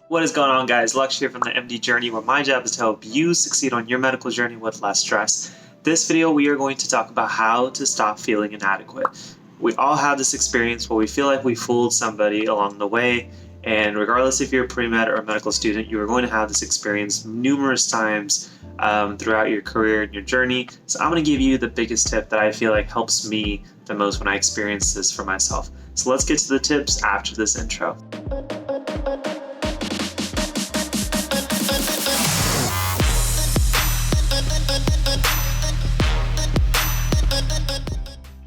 What is going on, guys? Lux here from the MD Journey, where my job is to help you succeed on your medical journey with less stress. This video, we are going to talk about how to stop feeling inadequate. We all have this experience where we feel like we fooled somebody along the way, and regardless if you're a pre-med or a medical student, you are going to have this experience numerous times throughout your career and your journey. So I'm going to give you the biggest tip that I feel like helps me the most when I experience this for myself. So let's get to the tips after this intro.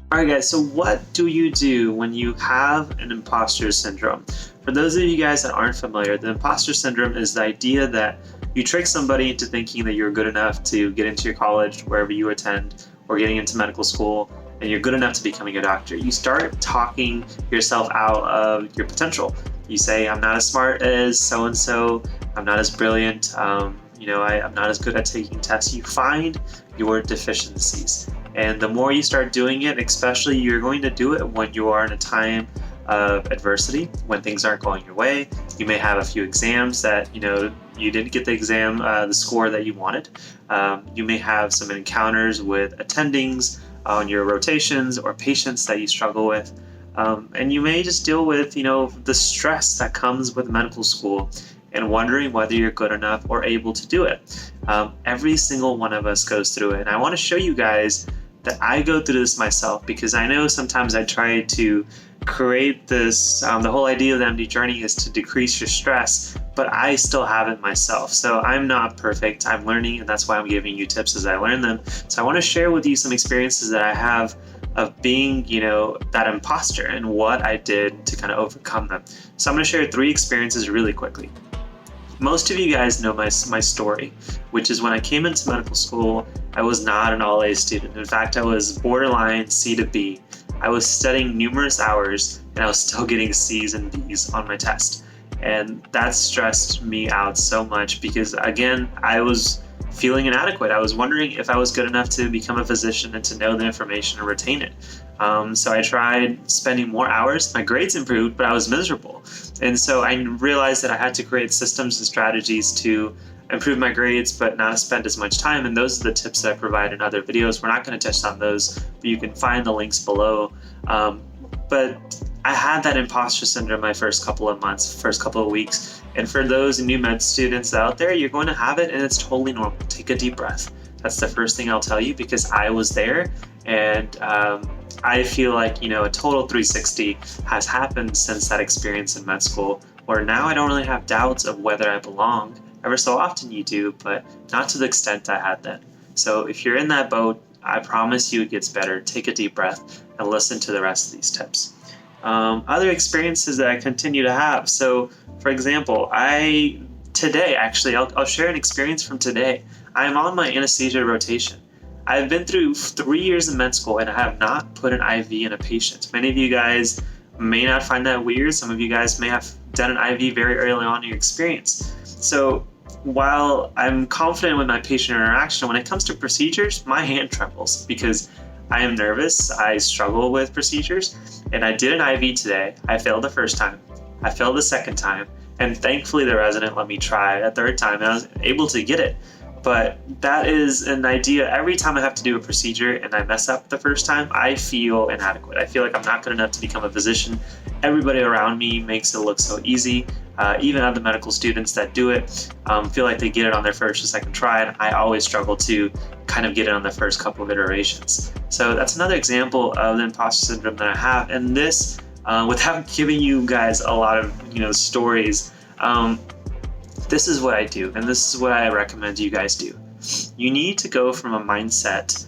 Alright guys, so what do you do when you have an imposter syndrome? For those of you guys that aren't familiar, the imposter syndrome is the idea that you trick somebody into thinking that you're good enough to get into your college, wherever you attend, or getting into medical school, and you're good enough to becoming a doctor. You start talking yourself out of your potential. You say, I'm not as smart as so-and-so, I'm not as brilliant, I'm not as good at taking tests. You find your deficiencies. And the more you start doing it, especially you're going to do it when you are in a time of adversity, when things aren't going your way. You may have a few exams that, you didn't get the exam, the score that you wanted. You may have some encounters with attendings on your rotations or patients that you struggle with. And you may just deal with, the stress that comes with medical school and wondering whether you're good enough or able to do it. Every single one of us goes through it. And I want to show you guys that I go through this myself, because I know sometimes I try to create this, the whole idea of the MD journey is to decrease your stress, but I still have it myself. So I'm not perfect, I'm learning, and that's why I'm giving you tips as I learn them. So I want to share with you some experiences that I have of being, that imposter and what I did to kind of overcome them. So I'm going to share 3 experiences really quickly. Most of you guys know my story, which is when I came into medical school, I was not an all-A student. In fact, I was borderline C to B. I was studying numerous hours, and I was still getting C's and B's on my test. And that stressed me out so much because, again, I was feeling inadequate. I was wondering if I was good enough to become a physician and to know the information and retain it. So I tried spending more hours. My grades improved, but I was miserable. And so I realized that I had to create systems and strategies to improve my grades, but not spend as much time. And those are the tips that I provide in other videos. We're not going to touch on those, but you can find the links below. But I had that imposter syndrome my first couple of months, first couple of weeks. And for those new med students out there, you're going to have it, and it's totally normal. Take a deep breath. That's the first thing I'll tell you, because I was there, and I feel like, a total 360 has happened since that experience in med school, where now I don't really have doubts of whether I belong. Every so often you do, but not to the extent I had then. So if you're in that boat, I promise you it gets better. Take a deep breath and listen to the rest of these tips. Other experiences that I continue to have. So, for example, today, I'll share an experience from today. I'm on my anesthesia rotation. I've been through 3 years in med school, and I have not put an IV in a patient. Many of you guys may not find that weird. Some of you guys may have done an IV very early on in your experience. So while I'm confident with my patient interaction, when it comes to procedures, my hand trembles because I am nervous. I struggle with procedures, and I did an IV today. I failed the first time. I failed the second time, and thankfully the resident let me try a third time, and I was able to get it. But that is an idea. Every time I have to do a procedure and I mess up the first time, I feel inadequate. I feel like I'm not good enough to become a physician. Everybody around me makes it look so easy. Even other medical students that do it feel like they get it on their first or second try, and I always struggle to kind of get it on the first couple of iterations. So that's another example of the imposter syndrome that I have. And this, without giving you guys a lot of stories, this is what I do, and this is what I recommend you guys do. You need to go from a mindset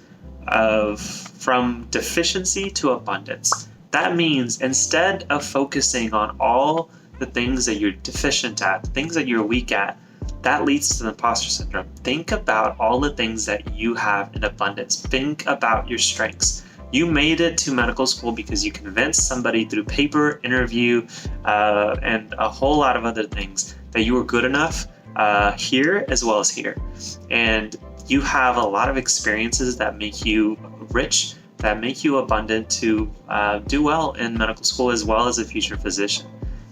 from deficiency to abundance. That means instead of focusing on all the things that you're deficient at, things that you're weak at, that leads to the imposter syndrome. Think about all the things that you have in abundance. Think about your strengths. You made it to medical school because you convinced somebody through paper, interview, and a whole lot of other things that you were good enough here as well as here. And you have a lot of experiences that make you rich, that make you abundant to do well in medical school as well as a future physician.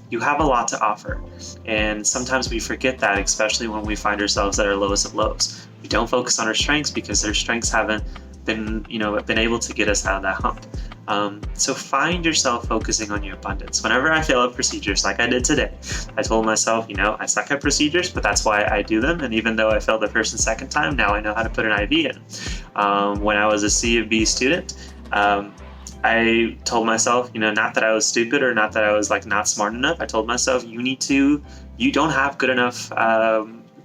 you have a lot to offer. And sometimes we forget that, especially when we find ourselves at our lowest of lows. We don't focus on our strengths because our strengths haven't been able to get us out of that hump. So find yourself focusing on your abundance. Whenever I fail at procedures, like I did today, I told myself, I suck at procedures, but that's why I do them. And even though I failed the first and second time, now I know how to put an IV in. When I was a C of B student, I told myself, not that I was stupid or not that I was not smart enough. I told myself, you don't have good enough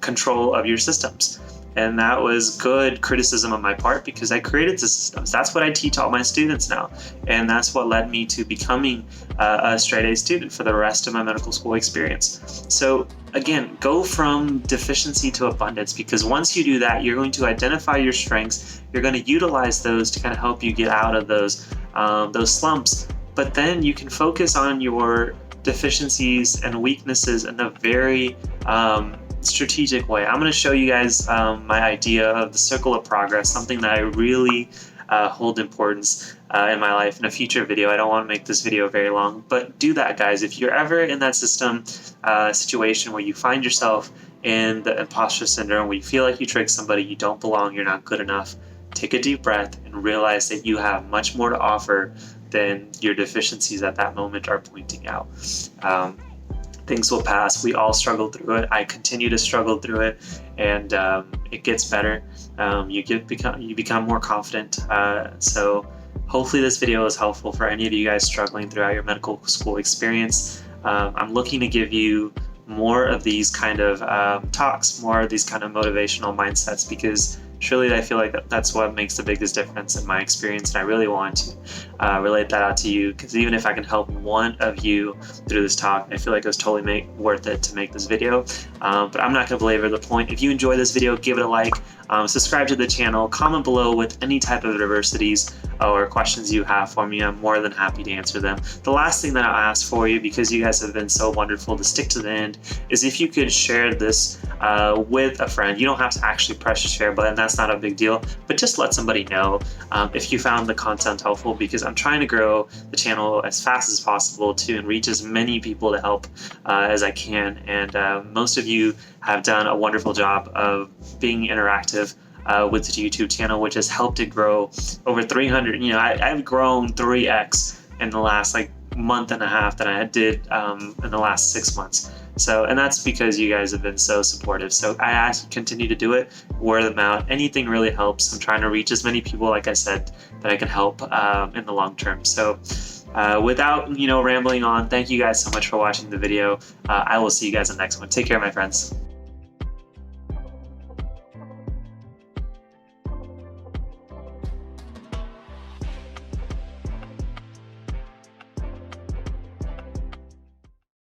control of your systems. And that was good criticism on my part because I created the systems. That's what I teach all my students now. And that's what led me to becoming a straight A student for the rest of my medical school experience. So again, go from deficiency to abundance, because once you do that, you're going to identify your strengths. You're going to utilize those to kind of help you get out of those slumps. But then you can focus on your deficiencies and weaknesses in a very strategic way. I'm going to show you guys my idea of the circle of progress, something that I really hold importance in my life in a future video. I don't want to make this video very long, but do that, guys. If you're ever in that situation where you find yourself in the imposter syndrome, where you feel like you tricked somebody, you don't belong, you're not good enough, take a deep breath and realize that you have much more to offer than your deficiencies at that moment are pointing out. Things will pass. We all struggle through it. I continue to struggle through it, and it gets better. You become more confident. So hopefully this video is helpful for any of you guys struggling throughout your medical school experience. I'm looking to give you more of these kind of talks, more of these kind of motivational mindsets, because truly I feel like that's what makes the biggest difference in my experience, and I really want to relate that out to you, because even if I can help one of you through this talk, I feel like it was totally worth it to make this video. But I'm not going to belabor the point. If you enjoy this video, give it a like, subscribe to the channel, comment below with any type of adversities or questions you have for me. I'm more than happy to answer them. The last thing that I'll ask for you, because you guys have been so wonderful to stick to the end, is if you could share this with a friend. You don't have to actually press the share button. That's not a big deal, but just let somebody know if you found the content helpful, because I'm trying to grow the channel as fast as possible and reach as many people to help as I can. And most of you have done a wonderful job of being interactive with the YouTube channel, which has helped it grow over 300. I've grown 3x in the last month and a half than I did in the last 6 months. So, and that's because you guys have been so supportive. So I ask you continue to do it, word of mouth. Anything really helps. I'm trying to reach as many people, like I said, that I can help in the long term. So without rambling on, thank you guys so much for watching the video. I will see you guys in the next one. Take care, my friends.